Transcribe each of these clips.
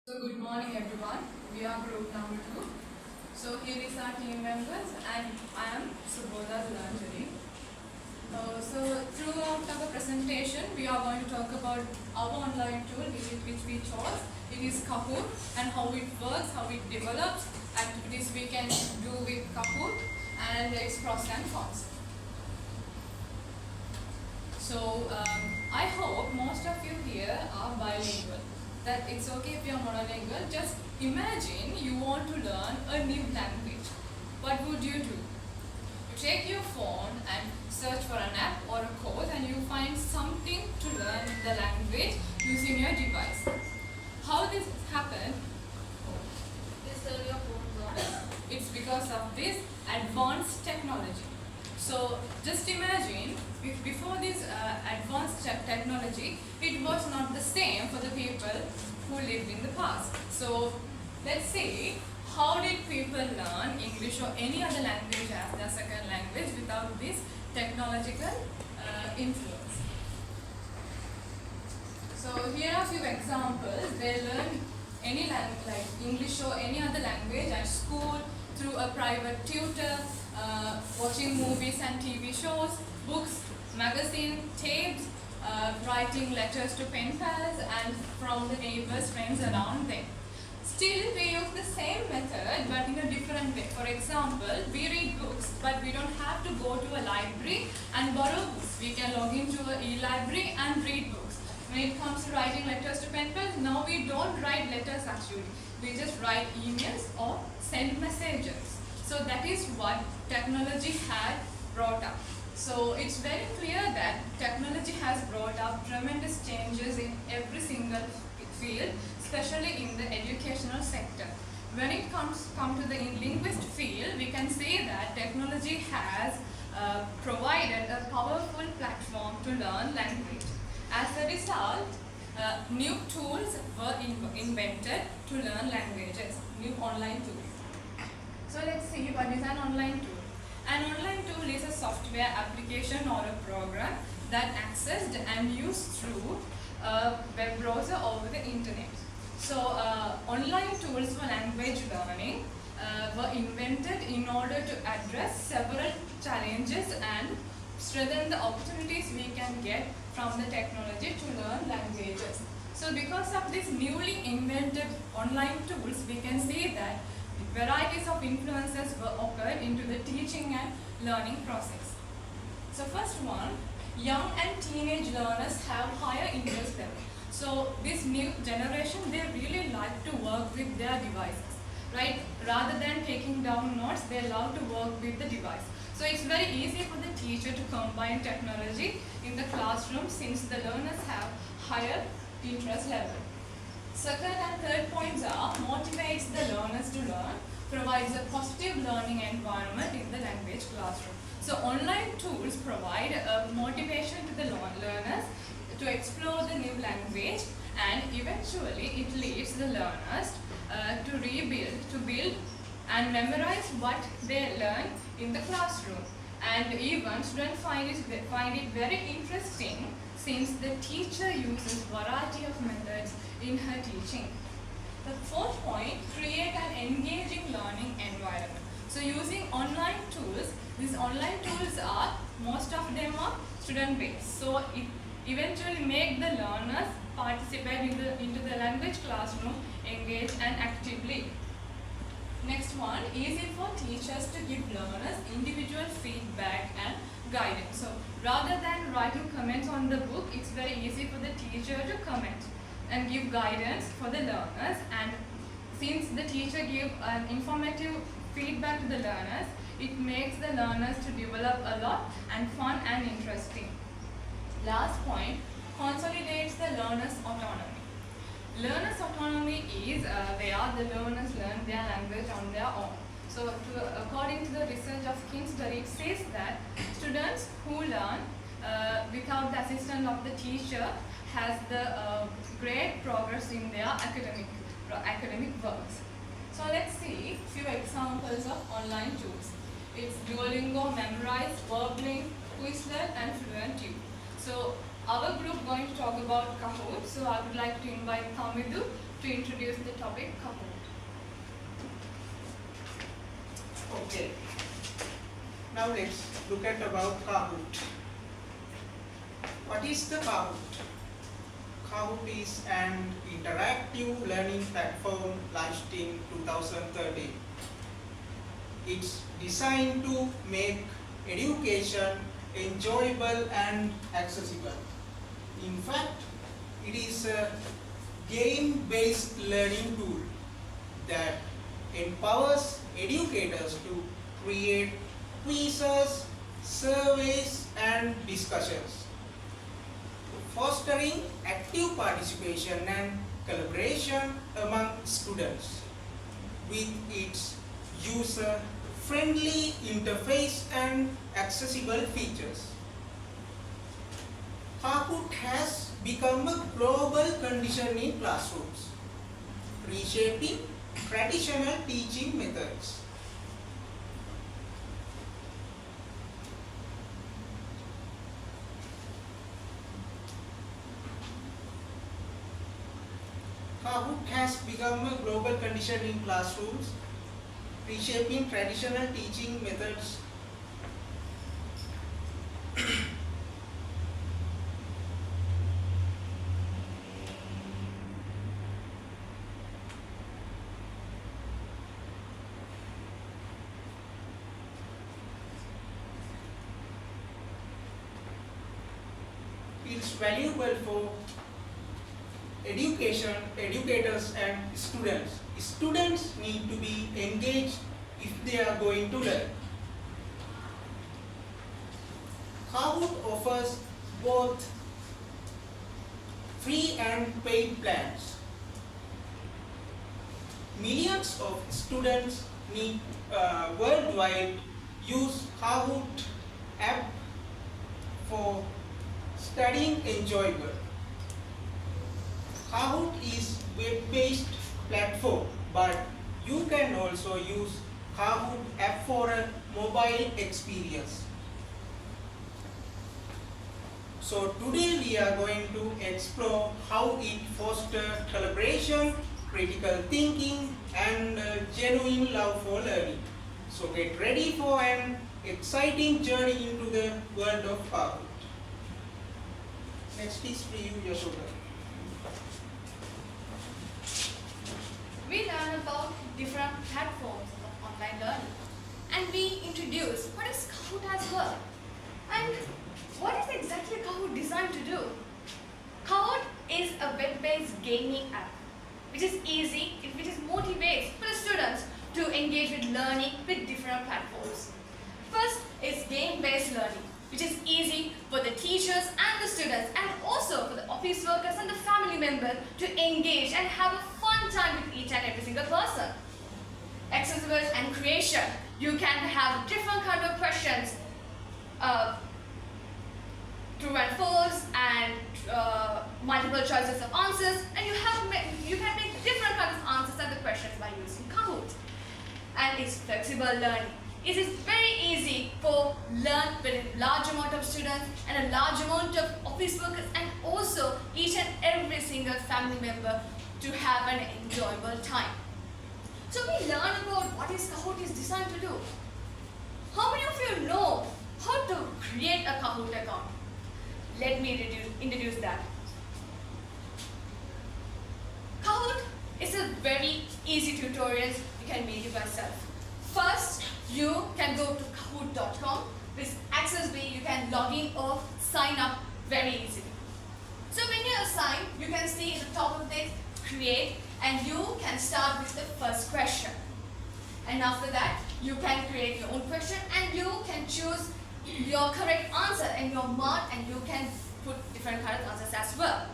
So good morning everyone. We are group number 2. So here is our team members and I am Subodha Dulanjali. So throughout our presentation we are going to talk about our online tool which we chose. It is Kahoot and how it works, how it develops, activities we can do with Kahoot and its pros and cons. So I hope most of you here are bilingual. That it's okay if you're monolingual. Just imagine you want to learn a new language. What would you do? You take your phone and search for an app or a course and you find something to learn the language using your device. How this happened? It's because of this advanced technology. So just imagine, before this advanced technology, it was not the same for the people who lived in the past. So let's see, how did people learn English or any other language as their second language without this technological influence? So here are a few examples. They learn any language like English or any other language at school, through a private tutor, watching movies and TV shows, books, magazines, tapes, writing letters to pen pals and from the neighbors, friends around them. Still, we use the same method but in a different way. For example, we read books but we don't have to go to a library and borrow books. We can log into an e-library and read books. When it comes to writing letters to pen pals, now we don't write letters actually. We just write emails or send messages. So that is what technology had brought up. So it's very clear that technology has brought up tremendous changes in every single field, especially in the educational sector. When it comes to the linguist field, we can say that technology has provided a powerful platform to learn language. As a result, new tools were invented to learn languages, new online tools. So let's see what is an online tool. An online tool is a software application or a program that accessed and used through a web browser over the internet. So online tools for language learning were invented in order to address several challenges and strengthen the opportunities we can get from the technology to learn languages. So because of these newly invented online tools, we can say that varieties of influences were occurred into the teaching and learning process. So first one, young and teenage learners have higher interest level. So this new generation, they really like to work with their devices, right? Rather than taking down notes, they love to work with the device. So it's very easy for the teacher to combine technology in the classroom since the learners have higher interest level. Second and third points are motivates the learners to learn, provides a positive learning environment in the language classroom. So online tools provide a motivation to the learners to explore the new language, and eventually it leads the learners to build and memorize what they learn in the classroom. And even students find it very interesting since the teacher uses variety of methods in her teaching. The fourth point, create an engaging learning environment. So using online tools, these online tools are, most of them are student based. So it eventually make the learners participate into the language classroom, engage and actively. Next one, easy for teachers to give learners individual feedback and guidance. So rather than writing comments on the book, it's very easy for the teacher to comment and give guidance for the learners, and since the teacher gives an informative feedback to the learners, it makes the learners to develop a lot and fun and interesting. Last point, consolidates the learners' autonomy. Learners' autonomy is where the learners learn their language on their own. So according to the research of Kingsbury, it says that students who learn without the assistance of the teacher has the great progress in their academic works. So let's see a few examples of online tools. It's Duolingo, Memrise, Verbling, Quizlet and FluentU. So our group going to talk about Kahoot. So I would like to invite Tamidu to introduce the topic Kahoot. Okay. Now let's look at about Kahoot. What is the Kahoot? Kahoot is an interactive learning platform launched in 2013. It's designed to make education enjoyable and accessible. In fact, it is a game-based learning tool that empowers educators to create quizzes, surveys, and discussions, fostering active participation and collaboration among students. With its user-friendly interface and accessible features, Kahoot has become a global condition in classrooms, reshaping traditional teaching methods. Kahoot has become a global condition in classrooms, reshaping traditional teaching methods. It's valuable for educators and students. Students need to be engaged if they are going to learn. Kahoot offers both free and paid plans. Millions of students worldwide use Kahoot app for studying enjoyable. Kahoot is web-based platform, but you can also use Kahoot app for a mobile experience. So today we are going to explore how it fosters collaboration, critical thinking, and genuine love for learning. So get ready for an exciting journey into the world of Kahoot. Next is for you, Yashoda. We learn about different platforms of online learning, and we introduce what is Kahoot as well, and what is exactly Kahoot designed to do. Kahoot is a web-based gaming app which is easy, which is motivates for the students to engage with learning with different platforms. First is game-based learning, which is easy for the teachers and the students, and also for the office workers and the family members to engage and have a fun time with each and every single person. Accessible and creation. You can have different kind of questions, true and false, and multiple choices of answers, and you can make different kinds of answers to the questions by using Kahoot. And it's flexible learning. It is very easy for learn with a large amount of students and a large amount of office workers, and also each and every single family member to have an enjoyable time. So we learn about what is Kahoot is designed to do. How many of you know how to create a Kahoot account? Let me introduce that. Kahoot is a very easy tutorial you can make it yourself. First, you can go to kahoot.com. With Access B, you can log in or sign up very easily. So when you assign, you can see at the top of this, create, and you can start with the first question. And after that, you can create your own question, and you can choose your correct answer and your mark, and you can put different kind of answers as well.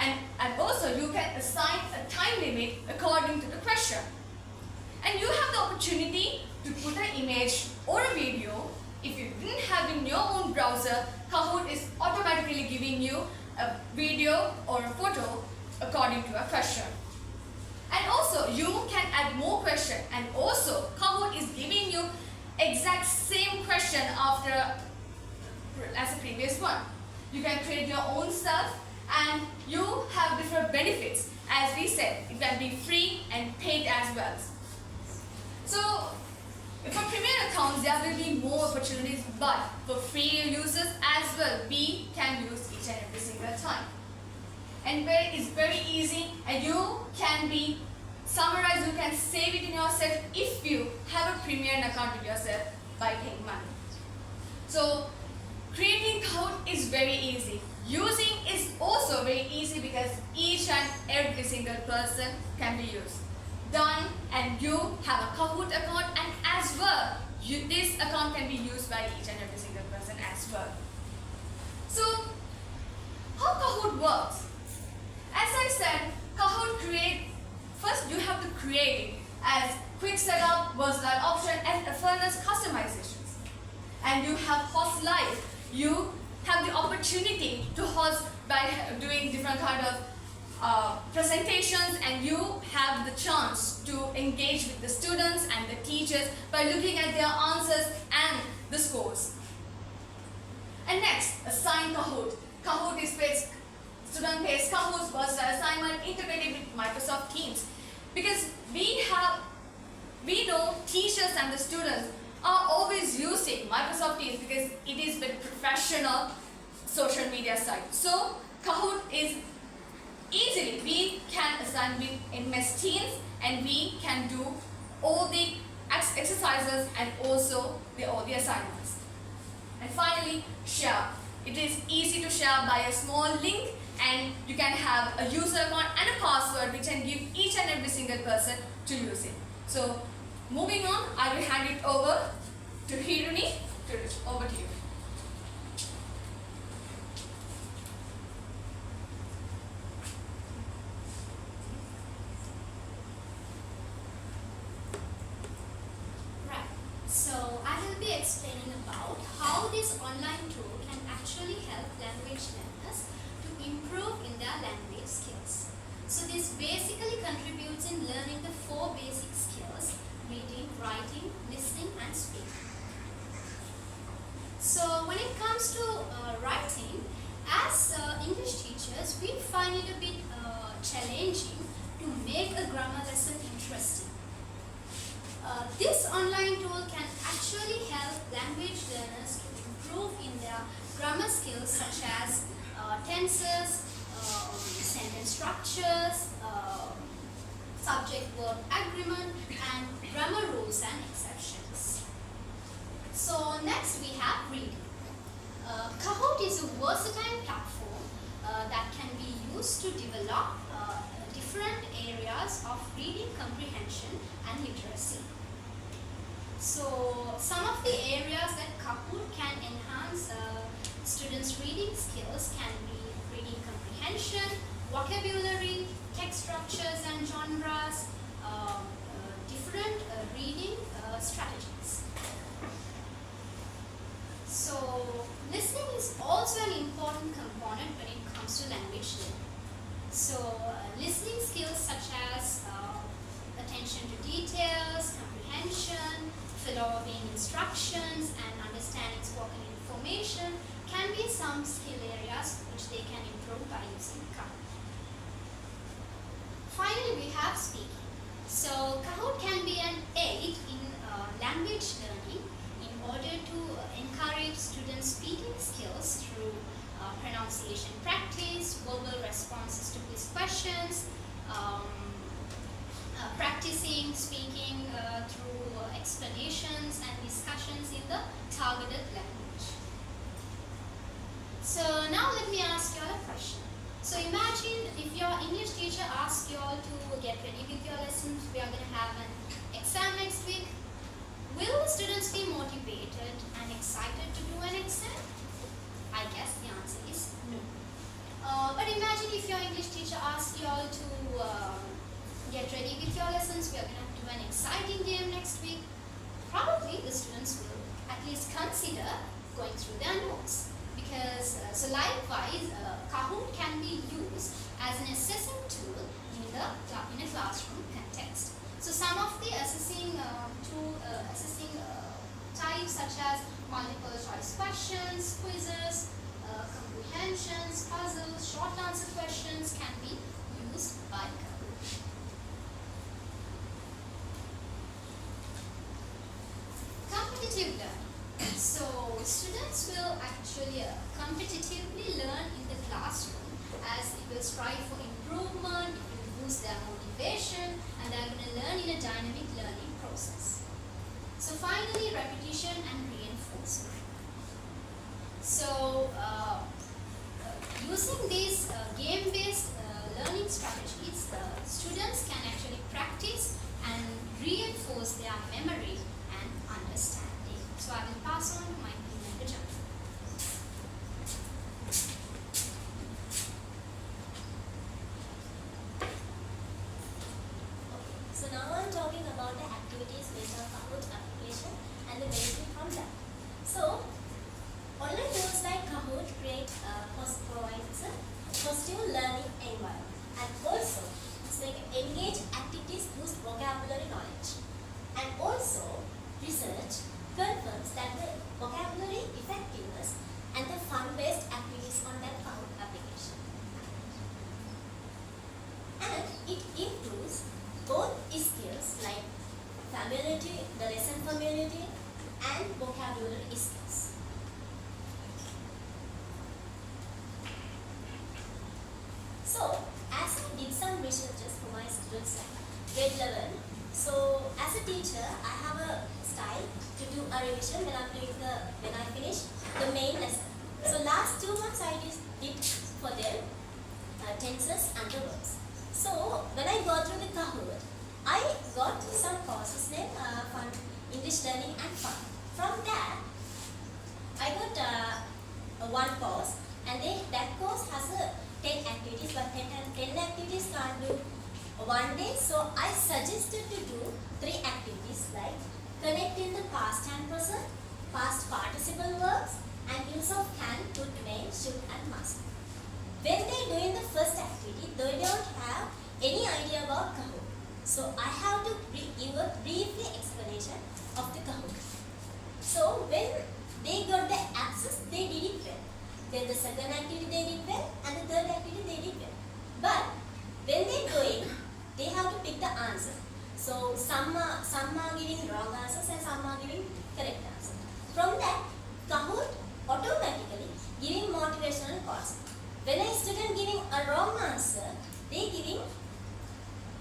And also you can assign a time limit according to the question. And you have the opportunity to put an image or a video. If you didn't have in your own browser, Kahoot is automatically giving you a video or a photo according to a question. And also you can add more questions, and also Kahoot is giving you exact same question after as the previous one. you can create your own stuff, and you have different benefits. As we said, it can be free and paid as well. So for premium accounts, there will be more opportunities, but for free users as well, we can use each and every single time. And it's very easy, and you can be summarized, you can save it in yourself if you have a premium account with yourself by paying money. So creating Kahoot is very easy. Using is also very easy because each and every single person can be used. Done, and you have a Kahoot account, and as well, this account can be used by each and every single person as well. So, how Kahoot works? As I said, Kahoot first you have to create it as quick setup, versatile option, and furnace customizations. And you have host live. You have the opportunity to host by doing different kind of presentations, and you have the chance to engage with the students and the teachers by looking at their answers and the scores. And next, assign Kahoot. Kahoot is student pays Kahoot versatile assignment integrated with Microsoft Teams, because we know teachers and the students are always using Microsoft Teams because it is the professional social media site. So Kahoot is easily, we can assign with MS Teams, and we can do all the exercises and also all the assignments. And finally, share. It is easy to share by a small link, and you can have a user account and a password which can give each and every single person to use it. So moving on, I will hand it over to Hiruni. Over to you. So I will be explaining about how this online tool can actually help language learners to improve in their language skills. So this basically contributes in learning the 4 basic skills: reading, writing, listening, and speaking. So when it comes to writing, as English teachers, we find it a bit challenging to make a grammar lesson interesting. This online tool can actually help language learners to improve in their grammar skills such as tenses, sentence structures, subject-verb agreement, and grammar rules and exceptions. So next we have reading. Kahoot is a versatile platform that can be used to develop different areas of reading comprehension and literacy. So some of the areas that Kahoot can enhance students' reading skills can be reading comprehension, vocabulary, text structures and genres, different reading strategies. So listening is also an important component when it comes to language learning. So listening skills such as attention to details, comprehension, following instructions, and understanding spoken information can be some skill areas which they can improve by using Kahoot. Finally, we have speaking. So Kahoot can be an aid in language learning in order to encourage students' speaking skills through pronunciation practice, verbal responses to quiz questions, practicing speaking through explanations and discussions in the targeted language. So now let me ask you all a question. So imagine if your English teacher asks you all to get ready with your lessons. We are going to have an exam next week. Will the students be motivated and excited to do an exam? I guess the answer is no. But imagine if your English teacher asks you all to get ready with your lessons. We are going to do an exciting game next week. Probably the students will at least consider going through their notes. Because, so likewise, Kahoot can be used as an assessing tool in a classroom context. So some of the assessing types such as multiple choice questions, quizzes, comprehensions, puzzles, short answer questions can be used by Kahoot. Competitive learning. So students will actually competitively learn in the classroom, as it will strive for improvement, it will boost their motivation, and they are going to learn in a dynamic learning process. So finally, repetition and reinforcement. So using these game-based learning strategies, students can actually practice and reinforce their memory and understanding. So I will pass on my member Jonathan. So now I'm talking about the activities based on Kahoot application and the benefit from that. So online tools like Kahoot provides a positive learning environment, and also it's like engage activities boost vocabulary knowledge, and also research confirms that the vocabulary effectiveness and the fun-based activities on that Kahoot application, and it improves both skills like familiarity, the lesson familiarity, and vocabulary skills. So, as I did some researches for my students at grade 11, so as a teacher, I have a style to do a revision when I finish the main lesson. So last 2 months I did for them tenses and the verbs. So when I go through the Kahoot, I got some courses named Fun English Learning and Fun. From that, I got one course, and that course has 10 activities, but 10 activities can't do one day. So I suggested to do 3 activities like connect in the past and present, past participle verbs, and use of can, could, may, should, and must. When they do in the first activity, they don't have any idea about Kahoot. So I have to give a brief explanation of the Kahoot. So when they got the access, they did it well. Then the second activity they did well, and the third activity they did well. But when they go in, they have to pick the answer. So some are giving wrong answers and some are giving correct answers. From that, Kahoot automatically giving motivational calls. When a student giving a wrong answer, they giving,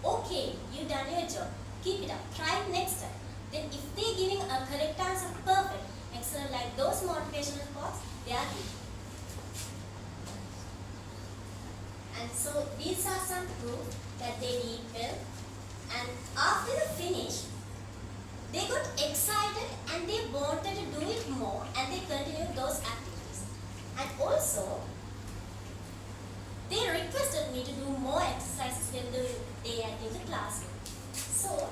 okay, you done your job, keep it up, try it next time. Then if they giving a correct answer, perfect, excellent, like those motivational calls, they are giving. And so these are some proof that they did well. And after the finish, they got excited and they wanted to do it more, and they continued those activities. And also, they requested me to do more exercises when they are in the classroom. So,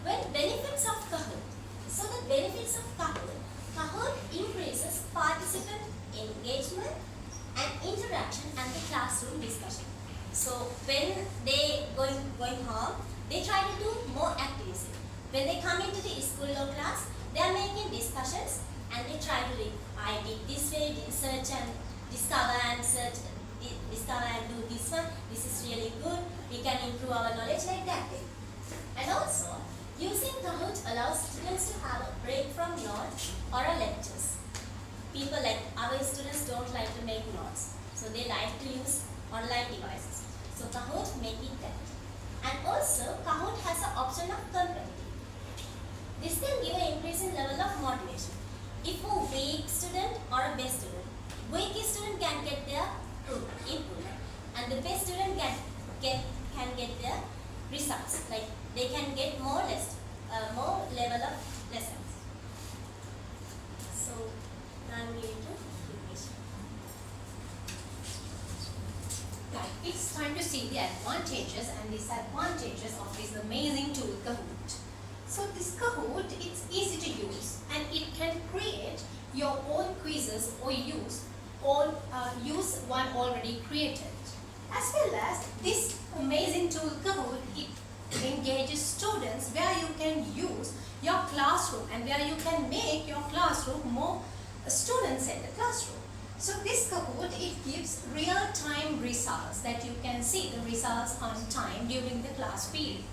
benefits of Kahoot. So the benefits of Kahoot increases participant engagement and interaction and the classroom discussion. So when they going home, they try to do more activities. When they come into the school or class, they are making discussions and they try to read. I did this way, research and discover and search, discover and do this one. This is really good. We can improve our knowledge like that way. And also, using Kahoot allows students to have a break from notes or a lectures. People like our students don't like to make notes, so they like to use online devices. So Kahoot make it that. And also, Kahoot has an option of competitive. This can give an increasing level of motivation. If a weak student or a best student, weak student can get their improvement, and the best student can get their results. Like they can get more level of lessons. So now I'm going to English. Right, it's time to see the advantages and disadvantages of this amazing tool Kahoot. So this Kahoot, it's easy to use and it can create your own quizzes or use one already created. As well as this amazing tool Kahoot, it engages students where you can use your classroom and where you can make your classroom more a student-centered classroom. So this Kahoot, it gives real-time results that you can see the results on time during the class period.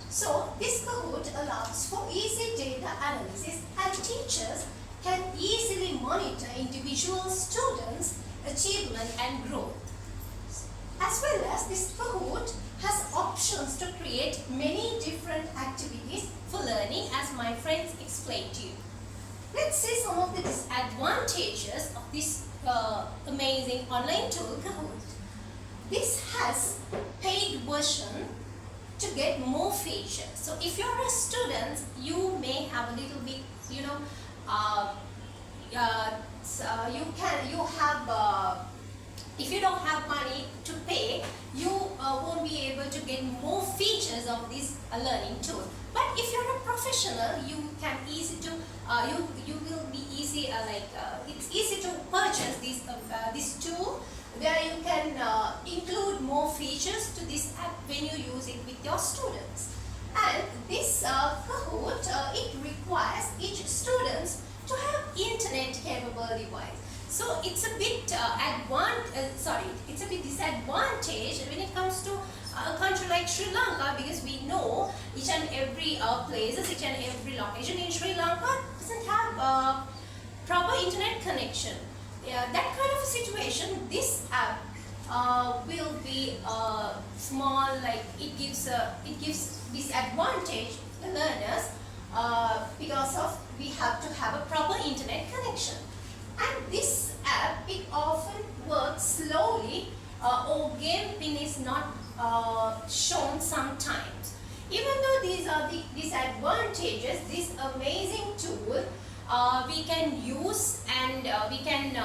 So this Kahoot allows for easy data analysis and teachers can easily monitor individual students' achievement and growth. As well as this Kahoot has options to create many different activities for learning, as my friends explained to you. Let's see some of the disadvantages of this amazing online tool Kahoot. This has paid version to get more features. So if you're a student, you may have a little bit, if you don't have money to pay, you won't be able to get more features of this learning tool. But if you're a professional, you can easy to you will be easy it's easy to purchase this tool where you can include more features to this app when you use it with your students. And this Kahoot, it requires each student to have internet capable device. So it's a bit it's a bit disadvantage when it comes to a country like Sri Lanka, because we know each and every each and every location in Sri Lanka doesn't have proper internet connection. That kind of a situation, this app will be small, like it gives disadvantage to the learners because of we have to have a proper internet connection. And this app, it often works slowly or game pin is not shown sometimes. Even though these are the disadvantages, this amazing tool we can use and we can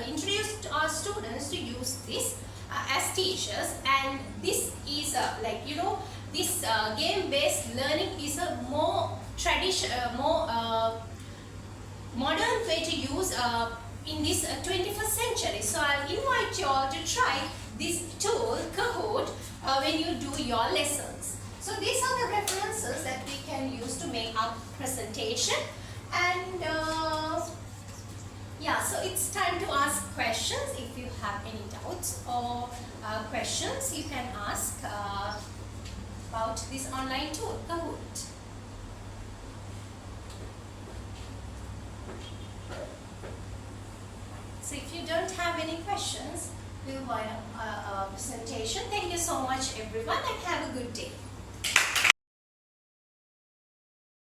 introduce our students to use this as teachers. And this is this game-based learning is a more modern way to use in this 21st century. So I'll invite you all to try this tool Kahoot when you do your lessons. So these are the references that we can use to make our presentation. And so it's time to ask questions. If you have any doubts or questions, you can ask about this online tool Kahoot. So if you don't have any questions, we'll wind up our presentation. Thank you so much everyone and have a good day.